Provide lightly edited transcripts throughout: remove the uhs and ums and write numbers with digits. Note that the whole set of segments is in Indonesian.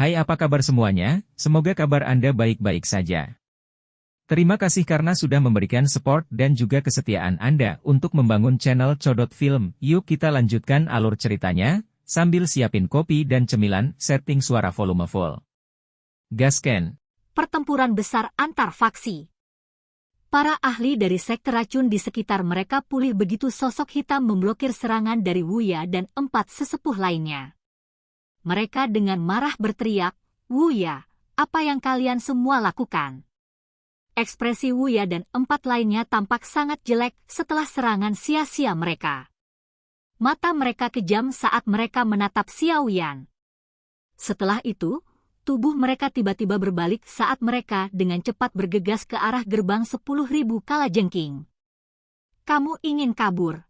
Hai, apa kabar semuanya? Semoga kabar Anda baik-baik saja. Terima kasih karena sudah memberikan support dan juga kesetiaan Anda untuk membangun channel Codot Film. Yuk kita lanjutkan alur ceritanya, sambil siapin kopi dan cemilan, setting suara volume full. Gasken. Pertempuran besar antar faksi. Para ahli dari sekte racun di sekitar mereka pulih begitu sosok hitam memblokir serangan dari Wuya dan 4 sesepuh lainnya. Mereka dengan marah berteriak, "Wuya, apa yang kalian semua lakukan?" Ekspresi Wuya dan 4 lainnya tampak sangat jelek setelah serangan sia-sia mereka. Mata mereka kejam saat mereka menatap Xiaoyan. Setelah itu, tubuh mereka tiba-tiba berbalik saat mereka dengan cepat bergegas ke arah gerbang 10.000 kalajengking. Kamu ingin kabur?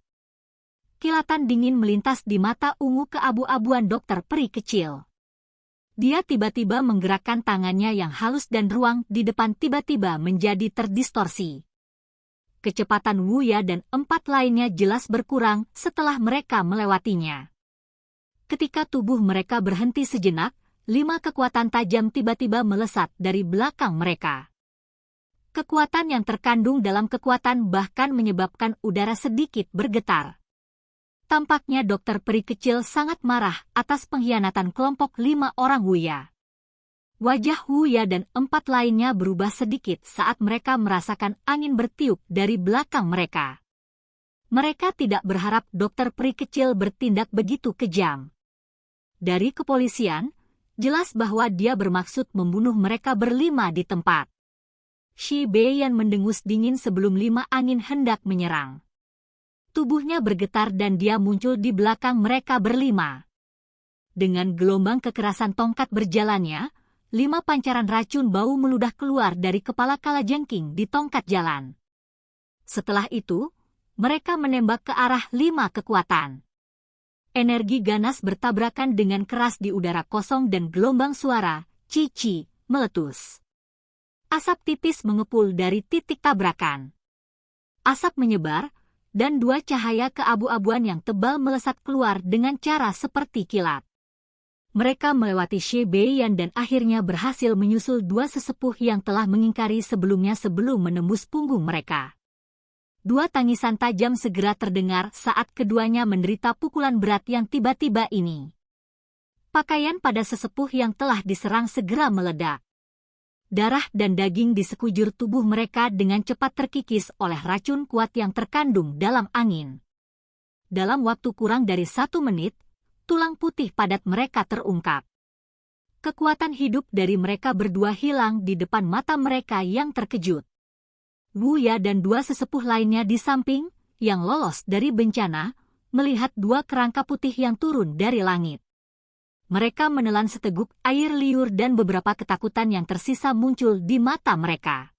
Kilatan dingin melintas di mata ungu keabu-abuan dokter peri kecil. Dia tiba-tiba menggerakkan tangannya yang halus dan ruang di depan tiba-tiba menjadi terdistorsi. Kecepatan Wuya dan 4 lainnya jelas berkurang setelah mereka melewatinya. Ketika tubuh mereka berhenti sejenak, 5 kekuatan tajam tiba-tiba melesat dari belakang mereka. Kekuatan yang terkandung dalam kekuatan bahkan menyebabkan udara sedikit bergetar. Tampaknya dokter peri kecil sangat marah atas pengkhianatan kelompok 5 orang Wuya. Wajah Wuya dan 4 lainnya berubah sedikit saat mereka merasakan angin bertiup dari belakang mereka. Mereka tidak berharap dokter peri kecil bertindak begitu kejam. Dari kepolisian, jelas bahwa dia bermaksud membunuh mereka berlima di tempat. Shi Beiyan mendengus dingin sebelum 5 angin hendak menyerang. Tubuhnya bergetar dan dia muncul di belakang mereka berlima. Dengan gelombang kekerasan tongkat berjalannya, 5 pancaran racun bau meludah keluar dari kepala kalajengking di tongkat jalan. Setelah itu, mereka menembak ke arah 5 kekuatan. Energi ganas bertabrakan dengan keras di udara kosong dan gelombang suara, cici, meletus. Asap tipis mengepul dari titik tabrakan. Asap menyebar, dan 2 cahaya keabu-abuan yang tebal melesat keluar dengan cara seperti kilat. Mereka melewati Shi Beiyan dan akhirnya berhasil menyusul 2 sesepuh yang telah mengingkari sebelumnya sebelum menembus punggung mereka. 2 tangisan tajam segera terdengar saat keduanya menderita pukulan berat yang tiba-tiba ini. Pakaian pada sesepuh yang telah diserang segera meledak. Darah dan daging di sekujur tubuh mereka dengan cepat terkikis oleh racun kuat yang terkandung dalam angin. Dalam waktu kurang dari 1 menit, tulang putih padat mereka terungkap. Kekuatan hidup dari mereka berdua hilang di depan mata mereka yang terkejut. Wuya dan 2 sesepuh lainnya di samping, yang lolos dari bencana, melihat 2 kerangka putih yang turun dari langit. Mereka menelan seteguk air liur dan beberapa ketakutan yang tersisa muncul di mata mereka.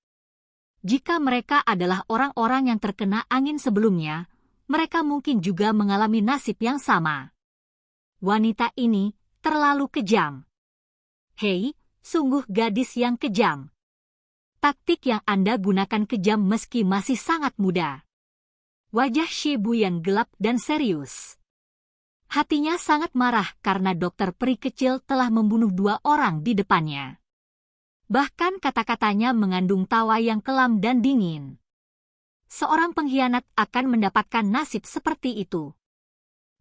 Jika mereka adalah orang-orang yang terkena angin sebelumnya, mereka mungkin juga mengalami nasib yang sama. Wanita ini terlalu kejam. Hei, sungguh gadis yang kejam. Taktik yang Anda gunakan kejam meski masih sangat muda. Wajah Shi Beiyan gelap dan serius. Hatinya sangat marah karena dokter peri kecil telah membunuh 2 orang di depannya. Bahkan kata-katanya mengandung tawa yang kelam dan dingin. Seorang pengkhianat akan mendapatkan nasib seperti itu.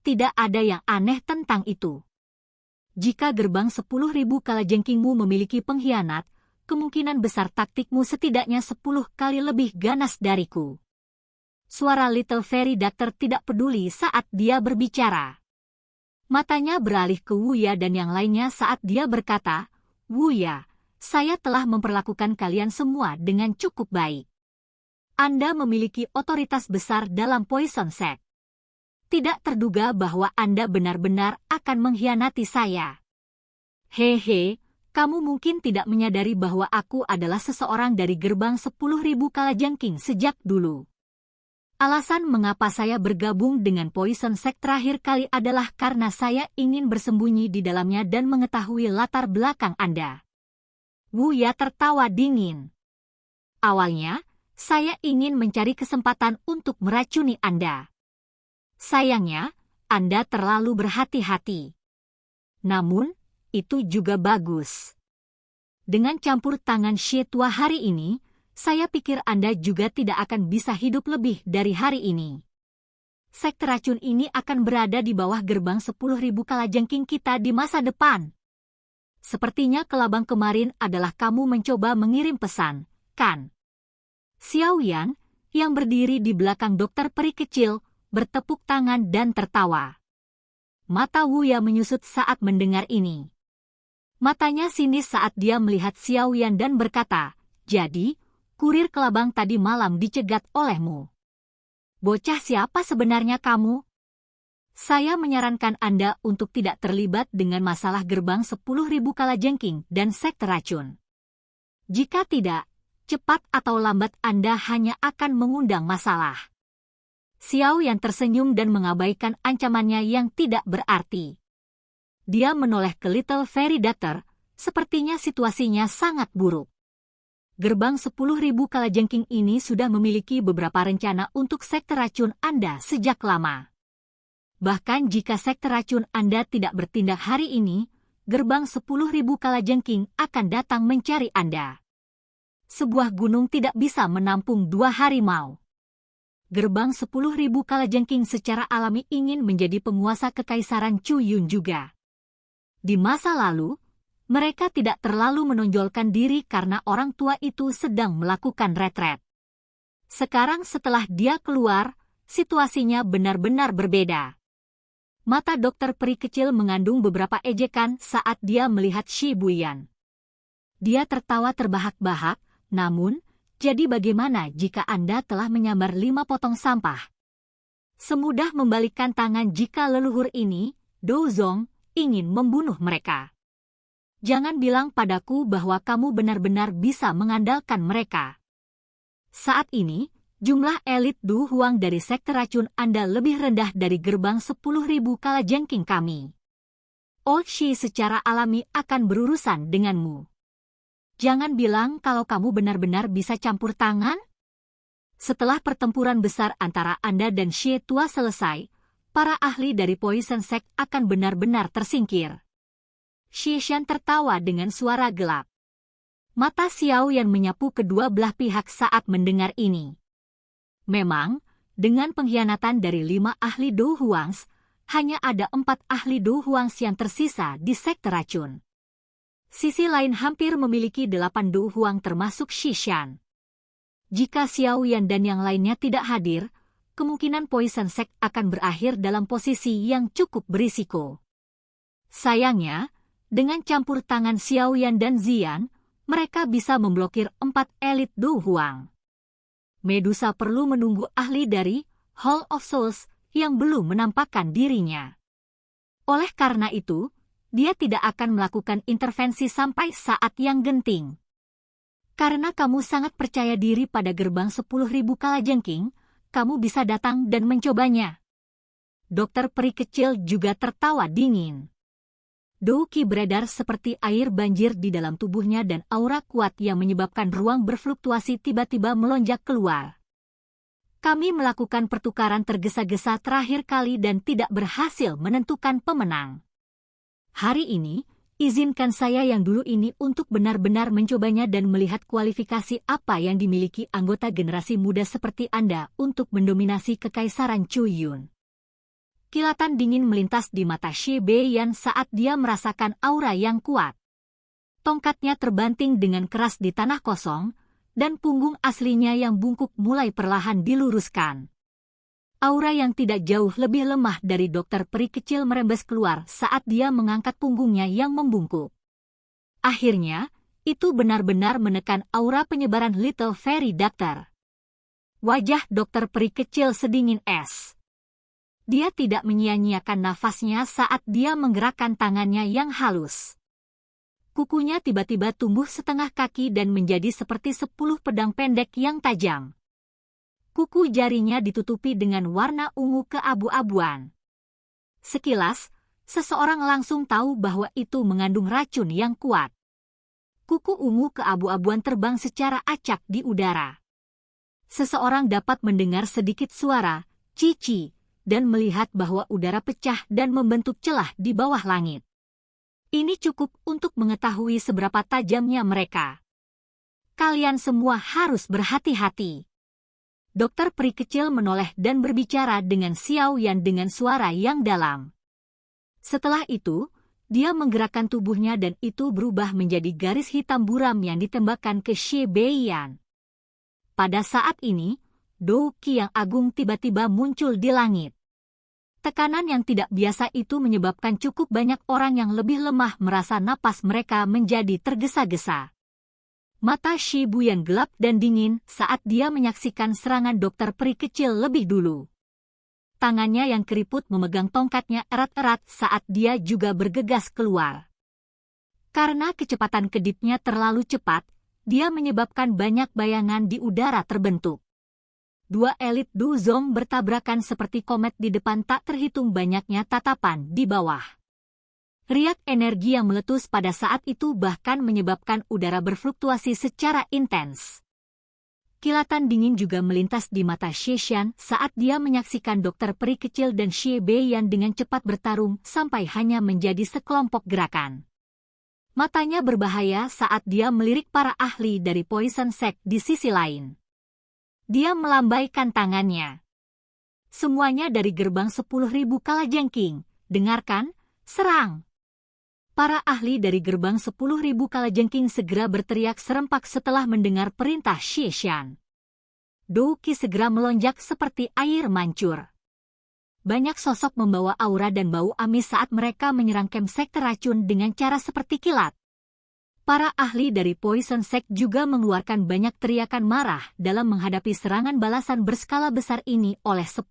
Tidak ada yang aneh tentang itu. Jika gerbang 10.000 kalajengkingmu memiliki pengkhianat, kemungkinan besar taktikmu setidaknya 10 kali lebih ganas dariku. Suara Little Fairy Doctor tidak peduli saat dia berbicara. Matanya beralih ke Wuya dan yang lainnya saat dia berkata, "Wuya, saya telah memperlakukan kalian semua dengan cukup baik. Anda memiliki otoritas besar dalam Poison Sect. Tidak terduga bahwa Anda benar-benar akan mengkhianati saya. Hehe, kamu mungkin tidak menyadari bahwa aku adalah seseorang dari gerbang 10.000 kalajengking sejak dulu. Alasan mengapa saya bergabung dengan Poison Sect terakhir kali adalah karena saya ingin bersembunyi di dalamnya dan mengetahui latar belakang Anda." Wuya tertawa dingin. "Awalnya, saya ingin mencari kesempatan untuk meracuni Anda. Sayangnya, Anda terlalu berhati-hati. Namun, itu juga bagus. Dengan campur tangan Xie Tua hari ini, saya pikir Anda juga tidak akan bisa hidup lebih dari hari ini. Sekte racun ini akan berada di bawah gerbang 10.000 kalajengking kita di masa depan. Sepertinya kelabang kemarin adalah kamu mencoba mengirim pesan, kan? Xiao Yan, yang berdiri di belakang dokter peri kecil, bertepuk tangan dan tertawa. Mata Wuya menyusut saat mendengar ini. Matanya sinis saat dia melihat Xiao Yan dan berkata, "Jadi, kurir kelabang tadi malam dicegat olehmu. Bocah siapa sebenarnya kamu? Saya menyarankan Anda untuk tidak terlibat dengan masalah gerbang 10.000 kalajengking dan sekte racun. Jika tidak, cepat atau lambat Anda hanya akan mengundang masalah." Xiao Yan tersenyum dan mengabaikan ancamannya yang tidak berarti. Dia menoleh ke Little Fairy Doctor, sepertinya situasinya sangat buruk. Gerbang 10.000 kalajengking ini sudah memiliki beberapa rencana untuk sekte racun Anda sejak lama. Bahkan jika sekte racun Anda tidak bertindak hari ini, gerbang 10.000 kalajengking akan datang mencari Anda. Sebuah gunung tidak bisa menampung 2 harimau. Gerbang 10.000 kalajengking secara alami ingin menjadi penguasa kekaisaran Chu Yun juga. Di masa lalu, mereka tidak terlalu menonjolkan diri karena orang tua itu sedang melakukan retret. Sekarang setelah dia keluar, situasinya benar-benar berbeda. Mata dokter peri kecil mengandung beberapa ejekan saat dia melihat Shi Buyan. Dia tertawa terbahak-bahak, namun, jadi bagaimana jika Anda telah menyambar 5 potong sampah? Semudah membalikkan tangan jika leluhur ini, Dou Zong, ingin membunuh mereka. Jangan bilang padaku bahwa kamu benar-benar bisa mengandalkan mereka. Saat ini, jumlah elit Du Huang dari sekte racun Anda lebih rendah dari gerbang 10.000 kalajengking kami. Old Shi secara alami akan berurusan denganmu. Jangan bilang kalau kamu benar-benar bisa campur tangan. Setelah pertempuran besar antara Anda dan Xie Tua selesai, para ahli dari Poison Sect akan benar-benar tersingkir. Xie Shan tertawa dengan suara gelap. Mata Xiao Yan menyapu kedua belah pihak saat mendengar ini. Memang, dengan pengkhianatan dari 5 ahli Du Huangs, hanya ada 4 ahli Du Huangs yang tersisa di sekte racun. Sisi lain hampir memiliki 8 Du Huang termasuk Xie Shan. Jika Xiao Yan dan yang lainnya tidak hadir, kemungkinan Poison Sect akan berakhir dalam posisi yang cukup berisiko. Sayangnya, dengan campur tangan Xiao Yan dan Ziyan, mereka bisa memblokir 4 elit Du Huang. Medusa perlu menunggu ahli dari Hall of Souls yang belum menampakkan dirinya. Oleh karena itu, dia tidak akan melakukan intervensi sampai saat yang genting. Karena kamu sangat percaya diri pada gerbang 10.000 kalajengking, kamu bisa datang dan mencobanya. Dokter peri kecil juga tertawa dingin. Dou Qi beredar seperti air banjir di dalam tubuhnya dan aura kuat yang menyebabkan ruang berfluktuasi tiba-tiba melonjak keluar. Kami melakukan pertukaran tergesa-gesa terakhir kali dan tidak berhasil menentukan pemenang. Hari ini, izinkan saya yang dulu ini untuk benar-benar mencobanya dan melihat kualifikasi apa yang dimiliki anggota generasi muda seperti Anda untuk mendominasi kekaisaran Chu Yun. Kilatan dingin melintas di mata Shi Beiyan saat dia merasakan aura yang kuat. Tongkatnya terbanting dengan keras di tanah kosong, dan punggung aslinya yang bungkuk mulai perlahan diluruskan. Aura yang tidak jauh lebih lemah dari dokter peri kecil merembes keluar saat dia mengangkat punggungnya yang membungkuk. Akhirnya, itu benar-benar menekan aura penyebaran Little Fairy Doctor. Wajah dokter peri kecil sedingin es. Dia tidak menyia-nyiakan nafasnya saat dia menggerakkan tangannya yang halus. Kukunya tiba-tiba tumbuh setengah kaki dan menjadi seperti 10 pedang pendek yang tajam. Kuku jarinya ditutupi dengan warna ungu keabu-abuan. Sekilas, seseorang langsung tahu bahwa itu mengandung racun yang kuat. Kuku ungu keabu-abuan terbang secara acak di udara. Seseorang dapat mendengar sedikit suara, cici, dan melihat bahwa udara pecah dan membentuk celah di bawah langit. Ini cukup untuk mengetahui seberapa tajamnya mereka. Kalian semua harus berhati-hati. Dokter peri kecil menoleh dan berbicara dengan Xiao Yan dengan suara yang dalam. Setelah itu, dia menggerakkan tubuhnya dan itu berubah menjadi garis hitam buram yang ditembakkan ke Xie Beiyan. Pada saat ini, Dou Qi yang agung tiba-tiba muncul di langit. Tekanan yang tidak biasa itu menyebabkan cukup banyak orang yang lebih lemah merasa napas mereka menjadi tergesa-gesa. Mata Shi Buyan gelap dan dingin saat dia menyaksikan serangan dokter peri kecil lebih dulu. Tangannya yang keriput memegang tongkatnya erat-erat saat dia juga bergegas keluar. Karena kecepatan kedipnya terlalu cepat, dia menyebabkan banyak bayangan di udara terbentuk. Dua elit Du Zong bertabrakan seperti komet di depan tak terhitung banyaknya tatapan di bawah. Riak energi yang meletus pada saat itu bahkan menyebabkan udara berfluktuasi secara intens. Kilatan dingin juga melintas di mata Xie saat dia menyaksikan dokter peri kecil dan Xie Beiyan dengan cepat bertarung sampai hanya menjadi sekelompok gerakan. Matanya berbahaya saat dia melirik para ahli dari Poison Sect di sisi lain. Dia melambaikan tangannya. Semuanya dari gerbang 10.000 kalajengking. Dengarkan, serang. Para ahli dari gerbang 10.000 kalajengking segera berteriak serempak setelah mendengar perintah Xie Shan. Dou Qi segera melonjak seperti air mancur. Banyak sosok membawa aura dan bau amis saat mereka menyerang camp sekte racun dengan cara seperti kilat. Para ahli dari Poison Sect juga mengeluarkan banyak teriakan marah dalam menghadapi serangan balasan berskala besar ini oleh 10.000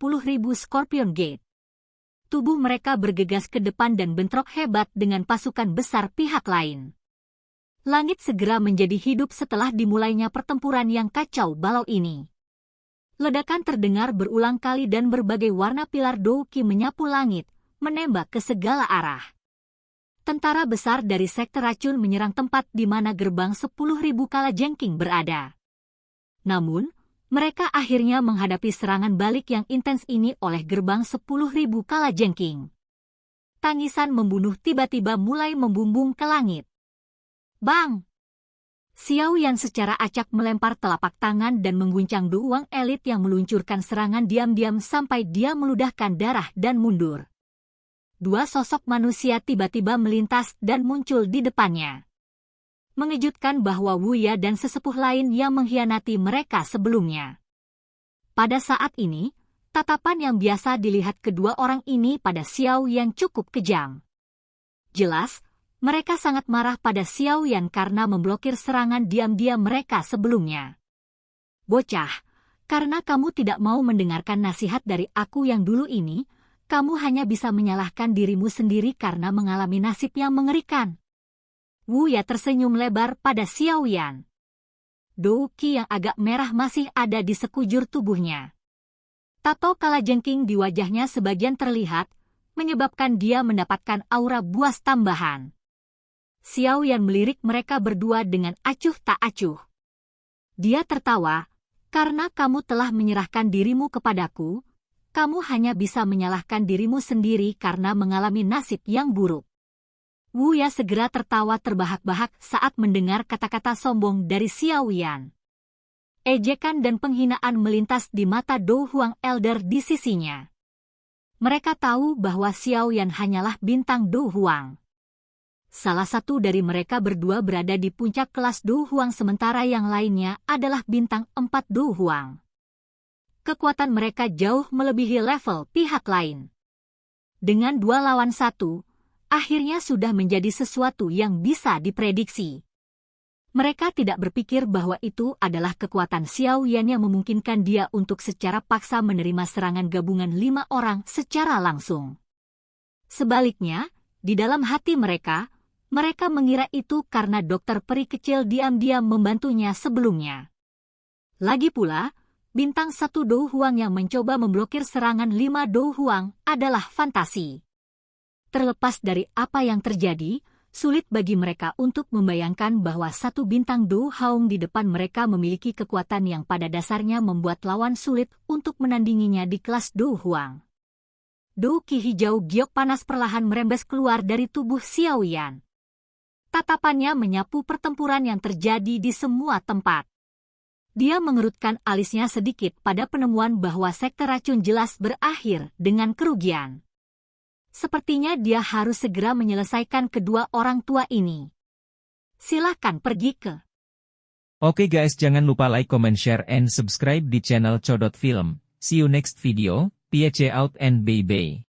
Scorpion Gate. Tubuh mereka bergegas ke depan dan bentrok hebat dengan pasukan besar pihak lain. Langit segera menjadi hidup setelah dimulainya pertempuran yang kacau balau ini. Ledakan terdengar berulang kali dan berbagai warna pilar Dou Qi menyapu langit, menembak ke segala arah. Tentara besar dari sekte racun menyerang tempat di mana gerbang 10.000 kalajengking berada. Namun, mereka akhirnya menghadapi serangan balik yang intens ini oleh gerbang 10.000 kalajengking. Tangisan membunuh tiba-tiba mulai membumbung ke langit. Bang! Xiao Yan secara acak melempar telapak tangan dan mengguncang Duwang elit yang meluncurkan serangan diam-diam sampai dia meludahkan darah dan mundur. Dua sosok manusia tiba-tiba melintas dan muncul di depannya. Mengejutkan bahwa Wuya dan sesepuh lain yang mengkhianati mereka sebelumnya. Pada saat ini, tatapan yang biasa dilihat kedua orang ini pada Xiao Yan cukup kejam. Jelas, mereka sangat marah pada Xiao Yan karena memblokir serangan diam-diam mereka sebelumnya. Bocah, karena kamu tidak mau mendengarkan nasihat dari aku yang dulu ini, kamu hanya bisa menyalahkan dirimu sendiri karena mengalami nasib yang mengerikan. Wuya tersenyum lebar pada Xiao Yan. Dou Qi yang agak merah masih ada di sekujur tubuhnya. Tato kalajengking di wajahnya sebagian terlihat, menyebabkan dia mendapatkan aura buas tambahan. Xiao Yan melirik mereka berdua dengan acuh tak acuh. Dia tertawa, karena kamu telah menyerahkan dirimu kepadaku, kamu hanya bisa menyalahkan dirimu sendiri karena mengalami nasib yang buruk. Wuya segera tertawa terbahak-bahak saat mendengar kata-kata sombong dari Xiao Yan. Ejekan dan penghinaan melintas di mata Dou Huang Elder di sisinya. Mereka tahu bahwa Xiao Yan hanyalah bintang Dou Huang. Salah satu dari mereka berdua berada di puncak kelas Dou Huang sementara yang lainnya adalah bintang 4 Dou Huang. Kekuatan mereka jauh melebihi level pihak lain. Dengan 2 lawan 1, akhirnya sudah menjadi sesuatu yang bisa diprediksi. Mereka tidak berpikir bahwa itu adalah kekuatan Xiao Yan yang memungkinkan dia untuk secara paksa menerima serangan gabungan 5 orang secara langsung. Sebaliknya, di dalam hati mereka mengira itu karena dokter peri kecil diam-diam membantunya sebelumnya. Lagi pula, bintang 1 Dou Huang yang mencoba memblokir serangan 5 Dou Huang adalah fantasi. Terlepas dari apa yang terjadi, sulit bagi mereka untuk membayangkan bahwa 1 bintang Dou Huang di depan mereka memiliki kekuatan yang pada dasarnya membuat lawan sulit untuk menandinginya di kelas Dou Huang. Dou Qi hijau giok panas perlahan merembes keluar dari tubuh Xiao Yan. Tatapannya menyapu pertempuran yang terjadi di semua tempat. Dia mengerutkan alisnya sedikit pada penemuan bahwa sekte racun jelas berakhir dengan kerugian. Sepertinya dia harus segera menyelesaikan kedua orang tua ini. Silahkan pergi ke. Oke guys, jangan lupa like, comment, share, and subscribe di channel Codot Film. See you next video, peace out and bye-bye.